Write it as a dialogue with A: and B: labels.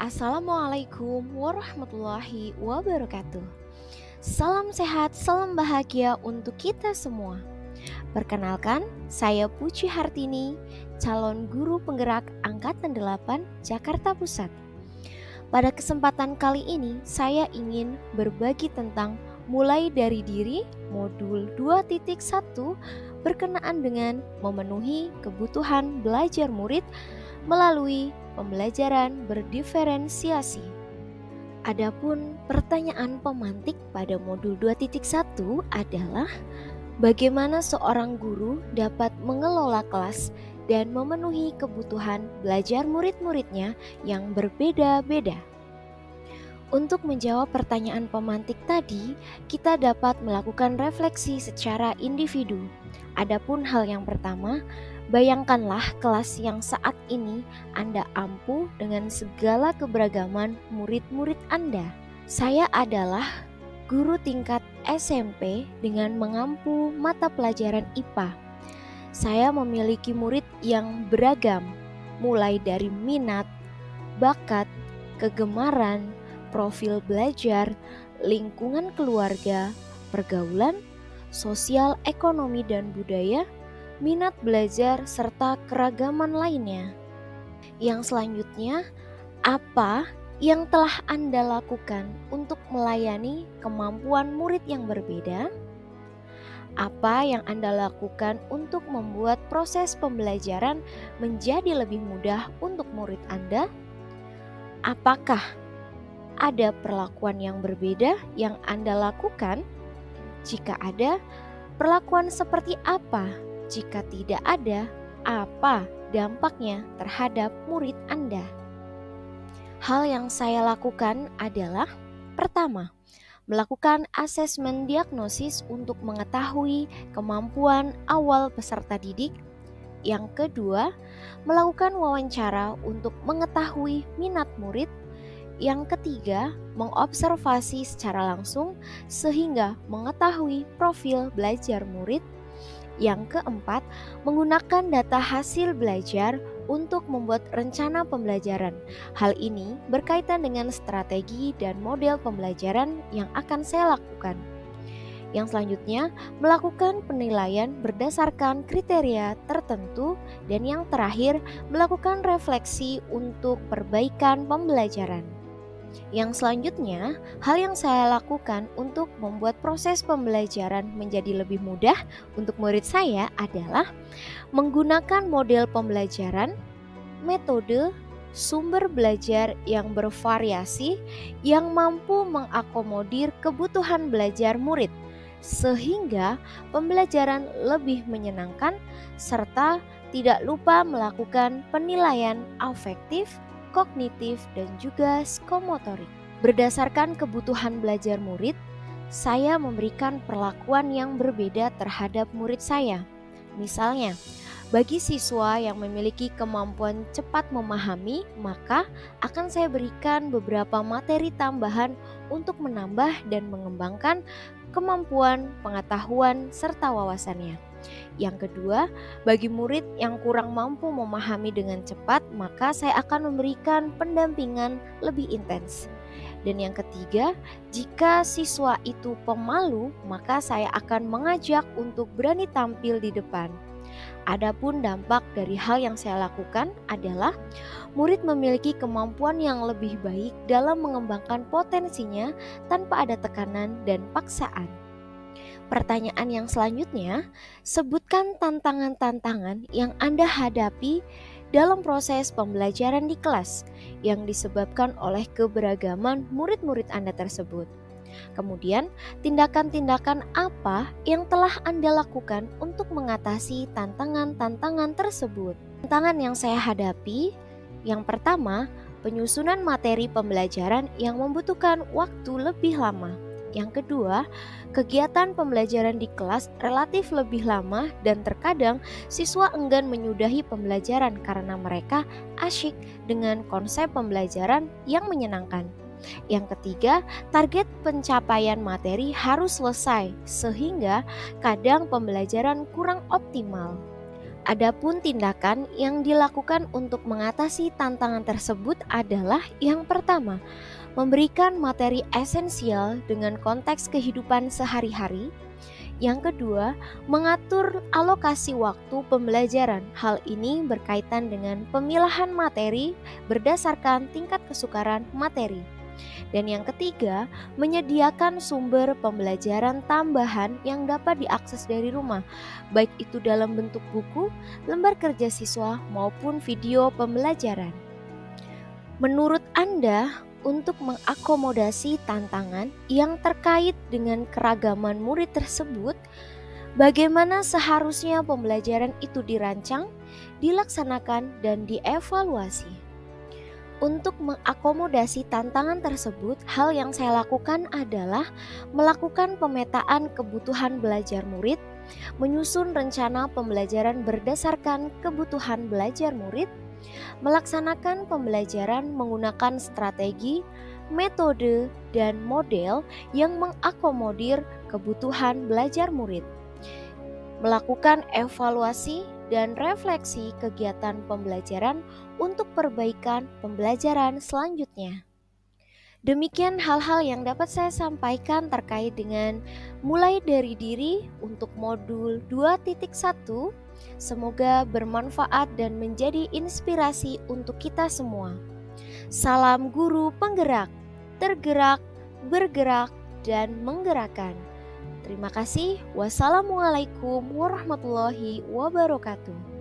A: Assalamualaikum warahmatullahi wabarakatuh. Salam sehat, salam bahagia untuk kita semua. Perkenalkan, saya Puji Hartini, calon guru penggerak Angkatan 8 Jakarta Pusat. Pada kesempatan kali ini, saya ingin berbagi tentang mulai dari diri modul 2.1 berkenaan dengan memenuhi kebutuhan belajar murid melalui pembelajaran berdiferensiasi. Adapun pertanyaan pemantik pada modul 2.1 adalah bagaimana seorang guru dapat mengelola kelas dan memenuhi kebutuhan belajar murid-muridnya yang berbeda-beda. Untuk menjawab pertanyaan pemantik tadi, kita dapat melakukan refleksi secara individu. Adapun hal yang pertama, bayangkanlah kelas yang saat ini Anda ampu dengan segala keberagaman murid-murid Anda. Saya adalah guru tingkat SMP dengan mengampu mata pelajaran IPA. Saya memiliki murid yang beragam, mulai dari minat, bakat, kegemaran, profil belajar, lingkungan keluarga, pergaulan, sosial, ekonomi dan budaya, minat belajar, serta keragaman lainnya. Yang selanjutnya, apa yang telah Anda lakukan untuk melayani kemampuan murid yang berbeda? Apa yang Anda lakukan untuk membuat proses pembelajaran menjadi lebih mudah untuk murid Anda? Apakah ada perlakuan yang berbeda yang Anda lakukan? Jika ada, perlakuan seperti apa? Jika tidak ada, apa dampaknya terhadap murid Anda? Hal yang saya lakukan adalah pertama, melakukan asesmen diagnosis untuk mengetahui kemampuan awal peserta didik. Yang kedua, melakukan wawancara untuk mengetahui minat murid. Yang ketiga, mengobservasi secara langsung sehingga mengetahui profil belajar murid. Yang keempat, menggunakan data hasil belajar untuk membuat rencana pembelajaran. Hal ini berkaitan dengan strategi dan model pembelajaran yang akan saya lakukan. Yang selanjutnya, melakukan penilaian berdasarkan kriteria tertentu. Dan yang terakhir, melakukan refleksi untuk perbaikan pembelajaran. Yang selanjutnya, hal yang saya lakukan untuk membuat proses pembelajaran menjadi lebih mudah untuk murid saya adalah menggunakan model pembelajaran, metode, sumber belajar yang bervariasi yang mampu mengakomodir kebutuhan belajar murid sehingga pembelajaran lebih menyenangkan serta tidak lupa melakukan penilaian afektif, kognitif, dan juga psikomotorik. Berdasarkan kebutuhan belajar murid, saya memberikan perlakuan yang berbeda terhadap murid saya. Misalnya, bagi siswa yang memiliki kemampuan cepat memahami, maka akan saya berikan beberapa materi tambahan untuk menambah dan mengembangkan kemampuan, pengetahuan, serta wawasannya. Yang kedua, bagi murid yang kurang mampu memahami dengan cepat, maka saya akan memberikan pendampingan lebih intens. Dan yang ketiga, jika siswa itu pemalu, maka saya akan mengajak untuk berani tampil di depan. Adapun dampak dari hal yang saya lakukan adalah murid memiliki kemampuan yang lebih baik dalam mengembangkan potensinya tanpa ada tekanan dan paksaan. Pertanyaan yang selanjutnya, sebutkan tantangan-tantangan yang Anda hadapi dalam proses pembelajaran di kelas yang disebabkan oleh keberagaman murid-murid Anda tersebut. Kemudian, tindakan-tindakan apa yang telah Anda lakukan untuk mengatasi tantangan-tantangan tersebut? Tantangan yang saya hadapi, yang pertama, penyusunan materi pembelajaran yang membutuhkan waktu lebih lama. Yang kedua, kegiatan pembelajaran di kelas relatif lebih lama dan terkadang siswa enggan menyudahi pembelajaran karena mereka asyik dengan konsep pembelajaran yang menyenangkan. Yang ketiga, target pencapaian materi harus selesai sehingga kadang pembelajaran kurang optimal. Adapun tindakan yang dilakukan untuk mengatasi tantangan tersebut adalah yang pertama, memberikan materi esensial dengan konteks kehidupan sehari-hari. Yang kedua, mengatur alokasi waktu pembelajaran. Hal ini berkaitan dengan pemilahan materi berdasarkan tingkat kesukaran materi. Dan yang ketiga, menyediakan sumber pembelajaran tambahan yang dapat diakses dari rumah, baik itu dalam bentuk buku, lembar kerja siswa, maupun video pembelajaran. Menurut Anda, untuk mengakomodasi tantangan yang terkait dengan keragaman murid tersebut, bagaimana seharusnya pembelajaran itu dirancang, dilaksanakan, dan dievaluasi? Untuk mengakomodasi tantangan tersebut, hal yang saya lakukan adalah melakukan pemetaan kebutuhan belajar murid, menyusun rencana pembelajaran berdasarkan kebutuhan belajar murid, melaksanakan pembelajaran menggunakan strategi, metode, dan model yang mengakomodir kebutuhan belajar murid, melakukan evaluasi dan refleksi kegiatan pembelajaran untuk perbaikan pembelajaran selanjutnya. Demikian hal-hal yang dapat saya sampaikan terkait dengan mulai dari diri untuk modul 2.1. Semoga bermanfaat dan menjadi inspirasi untuk kita semua. Salam guru penggerak, tergerak, bergerak, dan menggerakkan. Terima kasih. Wassalamualaikum warahmatullahi wabarakatuh.